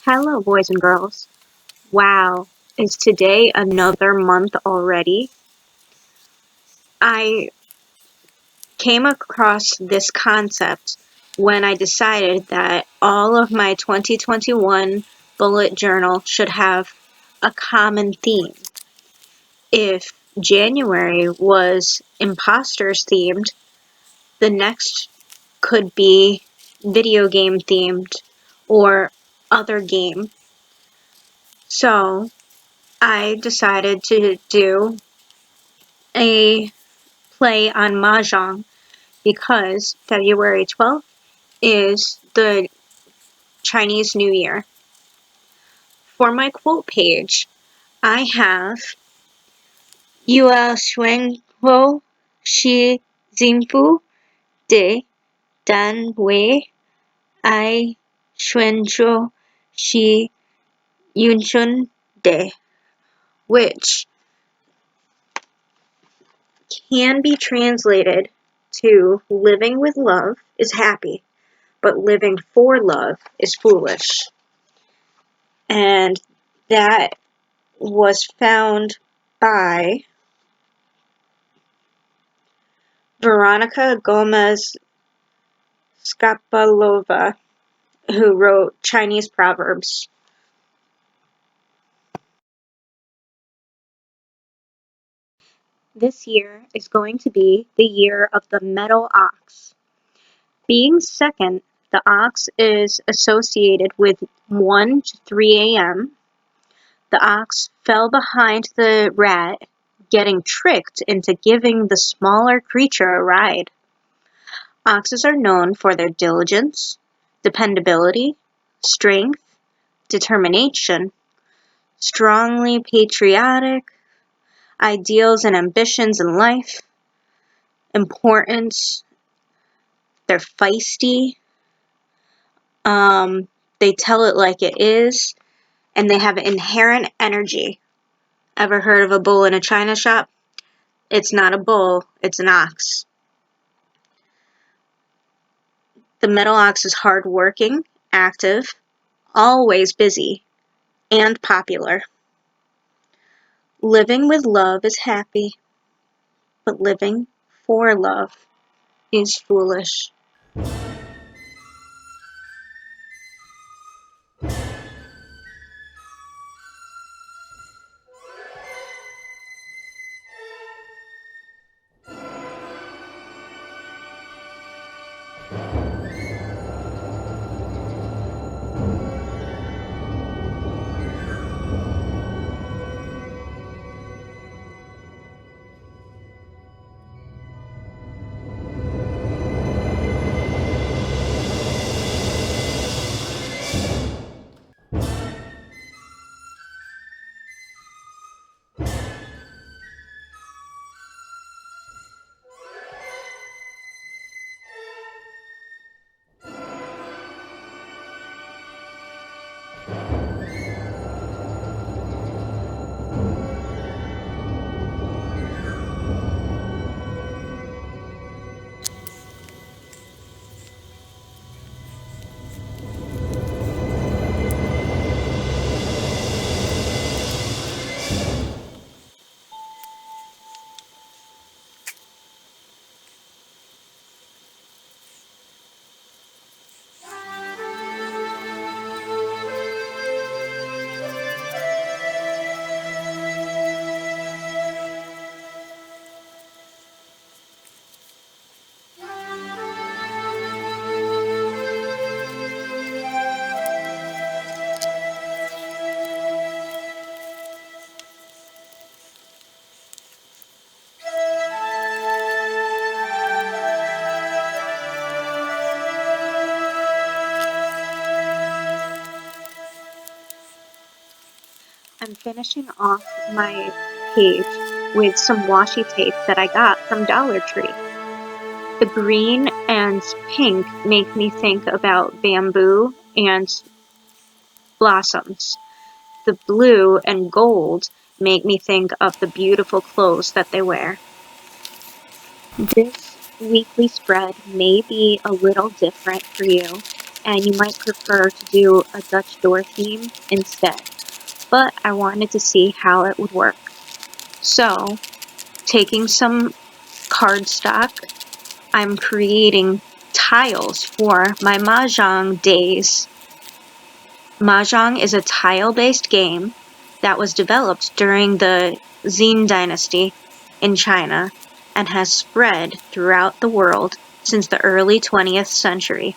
Hello, boys and girls. Wow, is today another month already? I came across this concept when I decided that all of my 2021 bullet journal should have a common theme. If January was imposters themed, the next could be video game themed or other game. So I decided to do a play on mahjong because February 12th is the Chinese New Year. For my quote page, I have Yue Xuan Ho Shi Jingfu De Dan Wei I Xuanzhou Shi Yunshun De, which can be translated to living with love is happy, but living for love is foolish. And that was found by Veronica Gomez Skapalova, who wrote Chinese Proverbs. This year is going to be the year of the metal ox. Being second, the ox is associated with 1 to 3 a.m. The ox fell behind the rat, getting tricked into giving the smaller creature a ride. Oxes are known for their diligence, dependability, strength, determination, strongly patriotic, ideals and ambitions in life, importance, they're feisty, they tell it like it is, and they have inherent energy. Ever heard of a bull in a china shop? It's not a bull, it's an ox. The metal ox is hardworking, active, always busy, and popular. Living with love is happy, but living for love is foolish. I'm finishing off my page with some washi tape that I got from Dollar Tree. The green and pink make me think about bamboo and blossoms. The blue and gold make me think of the beautiful clothes that they wear. This weekly spread may be a little different for you, and you might prefer to do a Dutch door theme instead. But I wanted to see how it would work. So, taking some cardstock, I'm creating tiles for my mahjong days. Mahjong is a tile-based game that was developed during the Qin dynasty in China and has spread throughout the world since the early 20th century.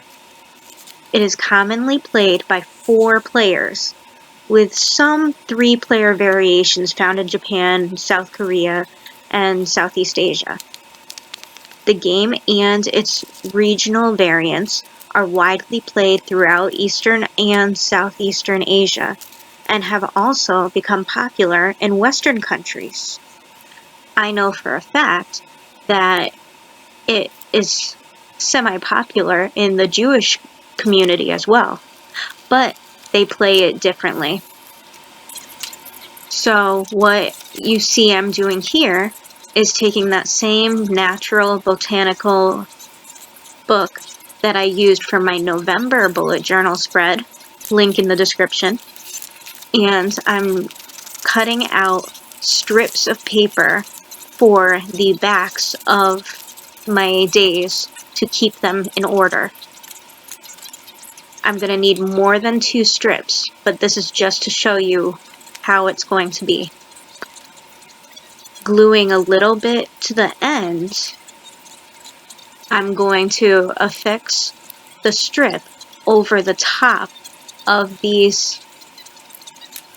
It is commonly played by 4 players, with some 3-player variations found in Japan, South Korea, and Southeast Asia. The game and its regional variants are widely played throughout Eastern and Southeastern Asia, and have also become popular in Western countries. I know for a fact that it is semi-popular in the Jewish community as well, but they play it differently. So what you see I'm doing here is taking that same natural botanical book that I used for my November bullet journal spread, link in the description, and I'm cutting out strips of paper for the backs of my days to keep them in order. I'm going to need more than 2 strips, but this is just to show you how it's going to be. Gluing a little bit to the end, I'm going to affix the strip over the top of these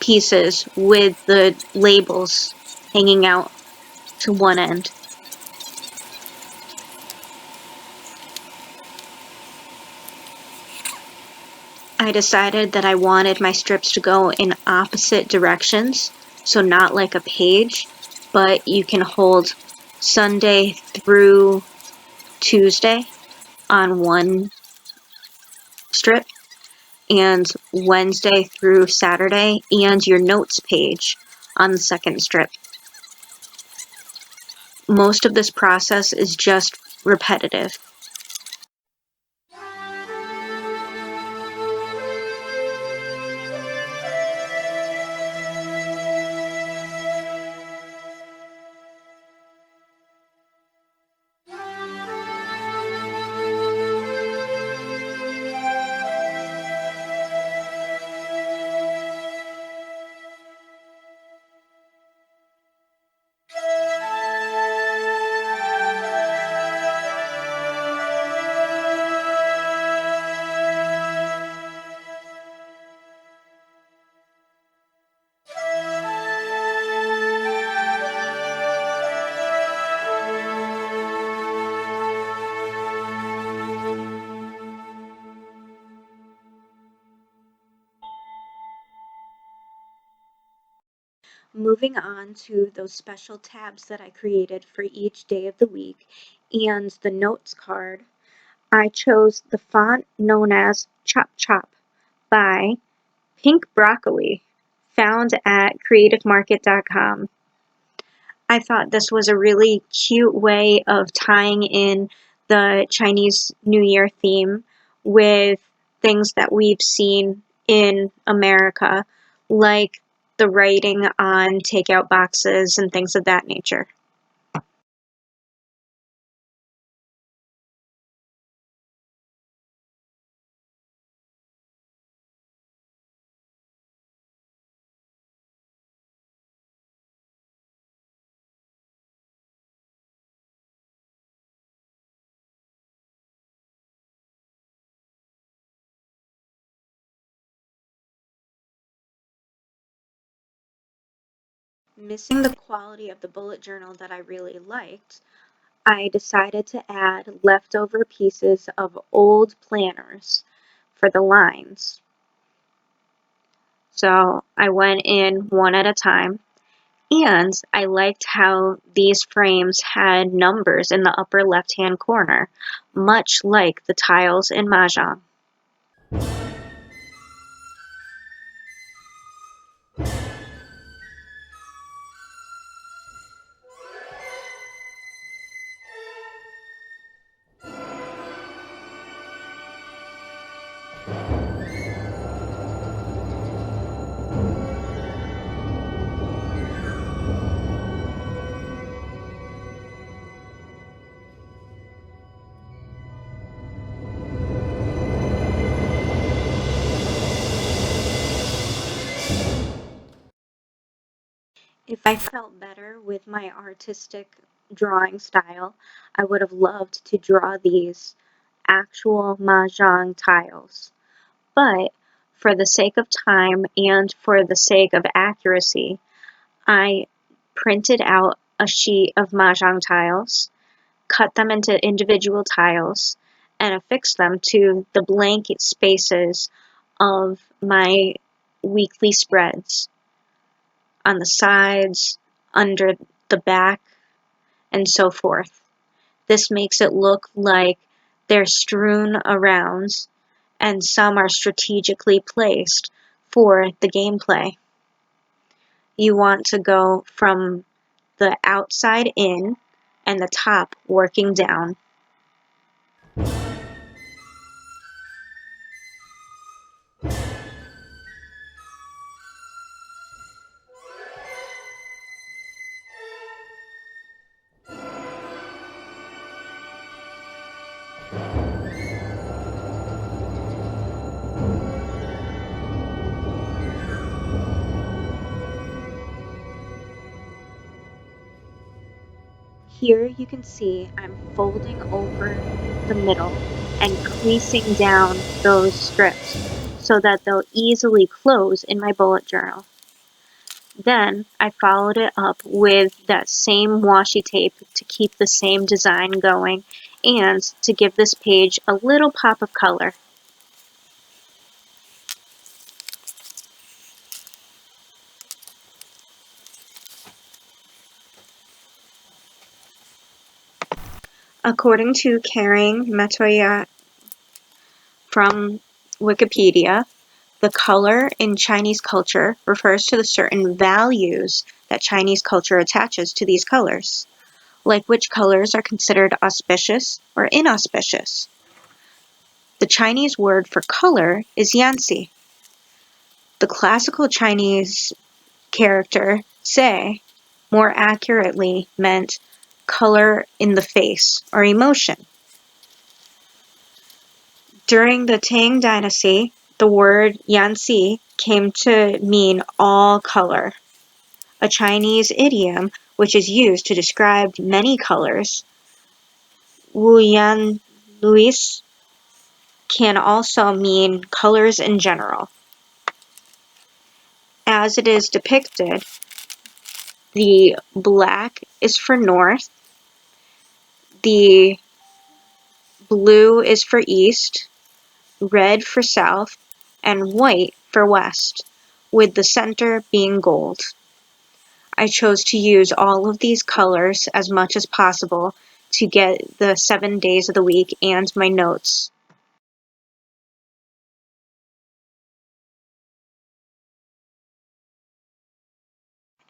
pieces with the labels hanging out to one end. I decided that I wanted my strips to go in opposite directions, so not like a page, but you can hold Sunday through Tuesday on one strip, and Wednesday through Saturday and your notes page on the second strip. Most of this process is just repetitive. Moving on to those special tabs that I created for each day of the week and the notes card, I chose the font known as Chop Chop by Pink Broccoli, found at creativemarket.com. I thought this was a really cute way of tying in the Chinese New Year theme with things that we've seen in America, like the writing on takeout boxes and things of that nature. Missing the quality of the bullet journal that I really liked, I decided to add leftover pieces of old planners for the lines. So I went in one at a time, and I liked how these frames had numbers in the upper left-hand corner, much like the tiles in mahjong. If I felt better with my artistic drawing style, I would have loved to draw these actual mahjong tiles. But for the sake of time and for the sake of accuracy, I printed out a sheet of mahjong tiles, cut them into individual tiles, and affixed them to the blank spaces of my weekly spreads on the sides, under the back, and so forth. This makes it look like they're strewn around and some are strategically placed for the gameplay. You want to go from the outside in and the top working down. Here you can see I'm folding over the middle and creasing down those strips so that they'll easily close in my bullet journal. Then I followed it up with that same washi tape to keep the same design going and to give this page a little pop of color. According to Karen Matoya from Wikipedia, the color in Chinese culture refers to the certain values that Chinese culture attaches to these colors, like which colors are considered auspicious or inauspicious. The Chinese word for color is yanci. The classical Chinese character "sei" more accurately meant color in the face or emotion. During the Tang Dynasty, the word yanci came to mean all color, a Chinese idiom which is used to describe many colors. Wu Yan Luis can also mean colors in general. As it is depicted, the black is for north, the blue is for east, red for south, and white for west, with the center being gold. I chose to use all of these colors as much as possible to get the 7 days of the week and my notes.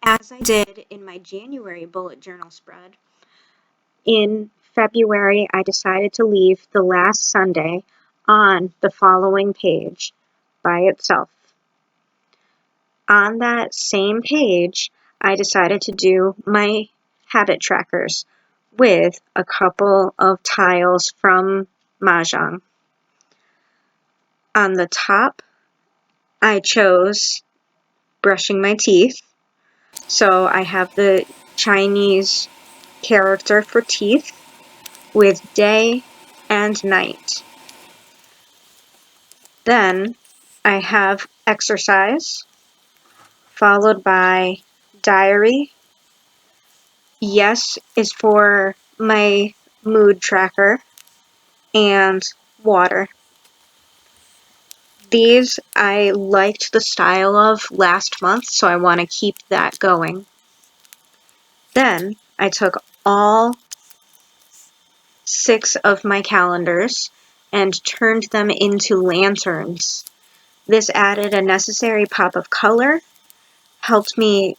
As I did in my January bullet journal spread, in February I decided to leave the last Sunday on the following page by itself. On that same page, I decided to do my habit trackers with a couple of tiles from mahjong. On the top, I chose brushing my teeth, so I have the Chinese character for teeth with day and night. Then I have exercise, followed by diary. Yes is for my mood tracker, and water. These I liked the style of last month, so I want to keep that going. Then I took all 6 of my calendars and turned them into lanterns. This added a necessary pop of color, helped me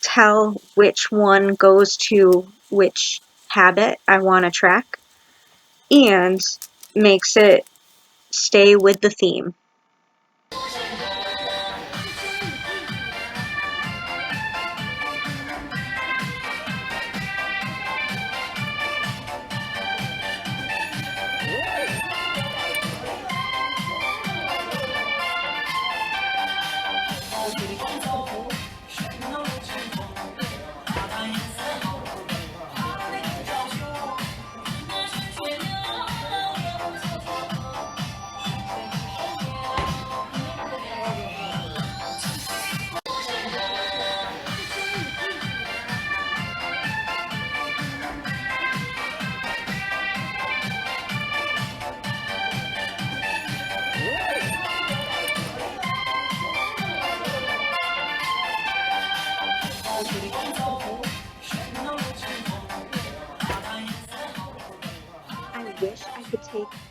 tell which one goes to which habit I want to track, and makes it stay with the theme.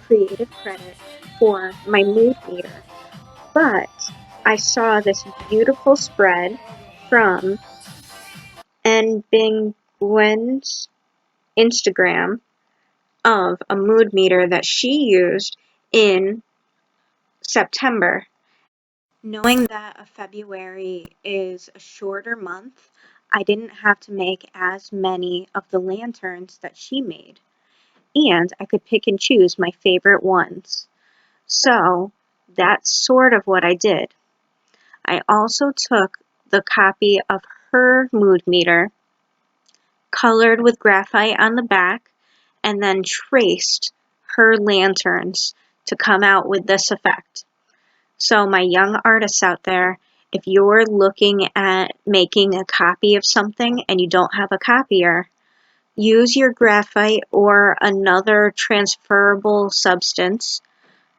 creative credit for my mood meter, but I saw this beautiful spread from N Bing Gwen's Instagram of a mood meter that she used in September. Knowing that February is a shorter month, I didn't have to make as many of the lanterns that she made, and I could pick and choose my favorite ones. So that's sort of what I did. I also took the copy of her mood meter, colored with graphite on the back, and then traced her lanterns to come out with this effect. So my young artists out there, if you're looking at making a copy of something and you don't have a copier, use your graphite or another transferable substance,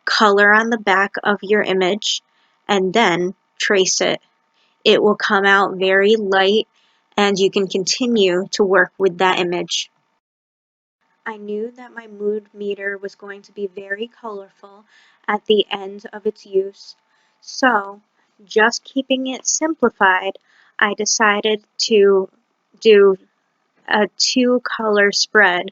color on the back of your image, and then trace it. It will come out very light and you can continue to work with that image. I knew that my mood meter was going to be very colorful at the end of its use, so just keeping it simplified, I decided to do a two-color spread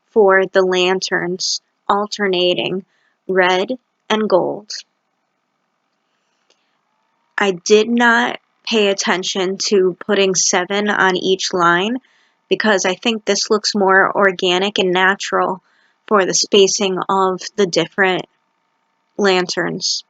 for the lanterns, alternating red and gold. I did not pay attention to putting 7 on each line because I think this looks more organic and natural for the spacing of the different lanterns.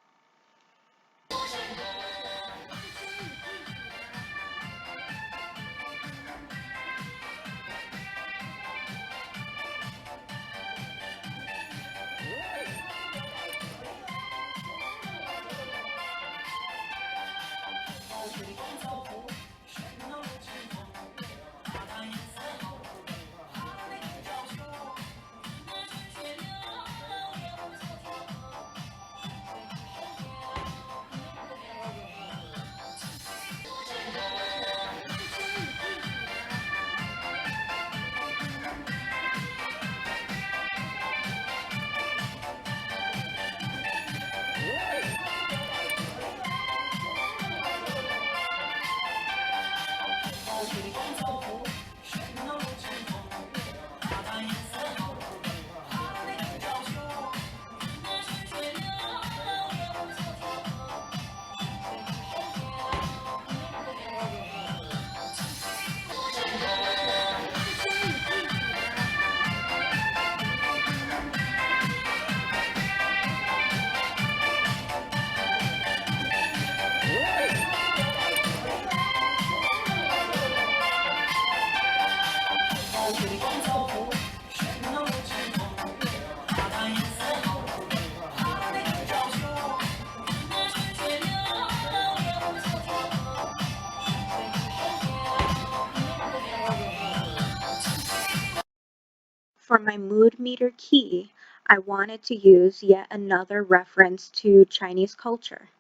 For my mood meter key, I wanted to use yet another reference to Chinese culture.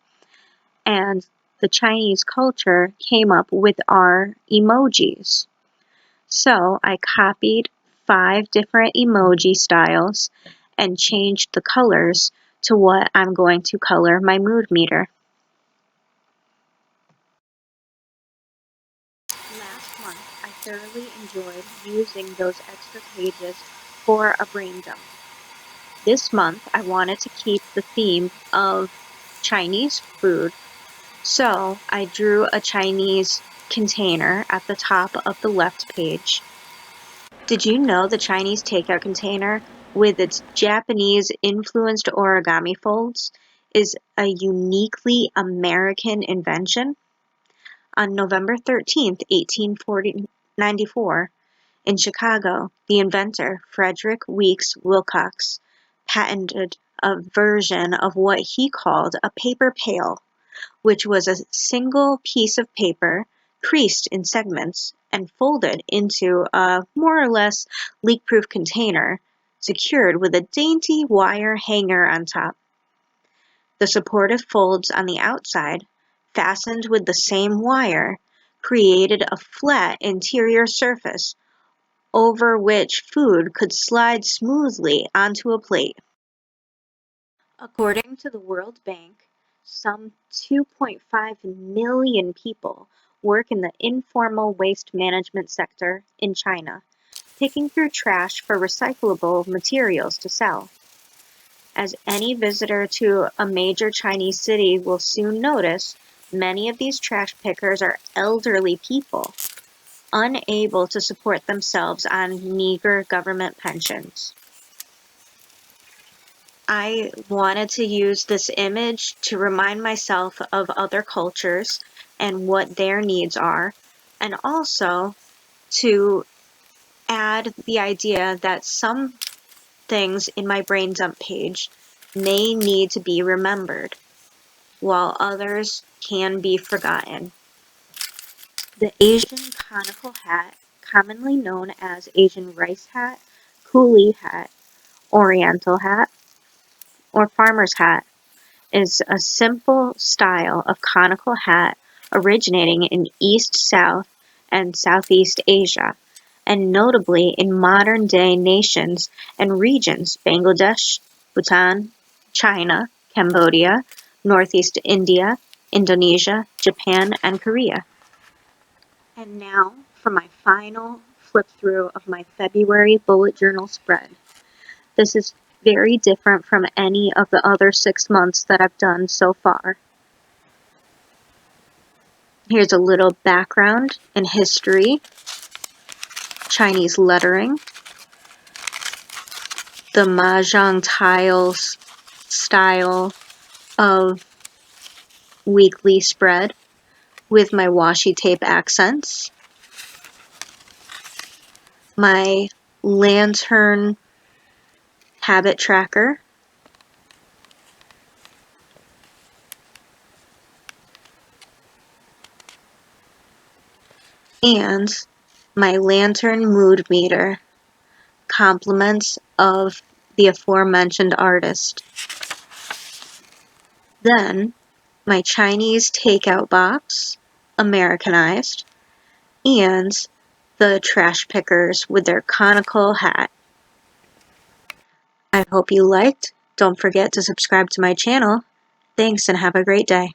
And the Chinese culture came up with our emojis. So I copied 5 different emoji styles and changed the colors to what I'm going to color my mood meter. Last month, I thoroughly enjoyed using those extra pages for a brain dump. This month, I wanted to keep the theme of Chinese food, so I drew a Chinese container at the top of the left page. Did you know the Chinese takeout container, with its Japanese-influenced origami folds, is a uniquely American invention? On November 13th, 1894, in Chicago, the inventor, Frederick Weeks Wilcox, patented a version of what he called a paper pail, which was a single piece of paper creased in segments and folded into a more or less leak-proof container secured with a dainty wire hanger on top. The supportive folds on the outside, fastened with the same wire, created a flat interior surface over which food could slide smoothly onto a plate. According to the World Bank, some 2.5 million people work in the informal waste management sector in China, picking through trash for recyclable materials to sell. As any visitor to a major Chinese city will soon notice, many of these trash pickers are elderly people, unable to support themselves on meager government pensions. I wanted to use this image to remind myself of other cultures and what their needs are, and also to add the idea that some things in my brain dump page may need to be remembered, while others can be forgotten. The Asian conical hat, commonly known as Asian rice hat, coolie hat, oriental hat, or farmer's hat, is a simple style of conical hat originating in East, South, and Southeast Asia, and notably in modern-day nations and regions Bangladesh, Bhutan, China, Cambodia, Northeast India, Indonesia, Japan, and Korea. And now for my final flip through of my February bullet journal spread. This is very different from any of the other 6 months that I've done so far. Here's a little background and history, Chinese lettering, the mahjong tiles style of weekly spread with my washi tape accents, my lantern habit tracker, and my lantern mood meter, compliments of the aforementioned artist. Then, my Chinese takeout box, Americanized, and the trash pickers with their conical hat. I hope you liked. Don't forget to subscribe to my channel. Thanks and have a great day.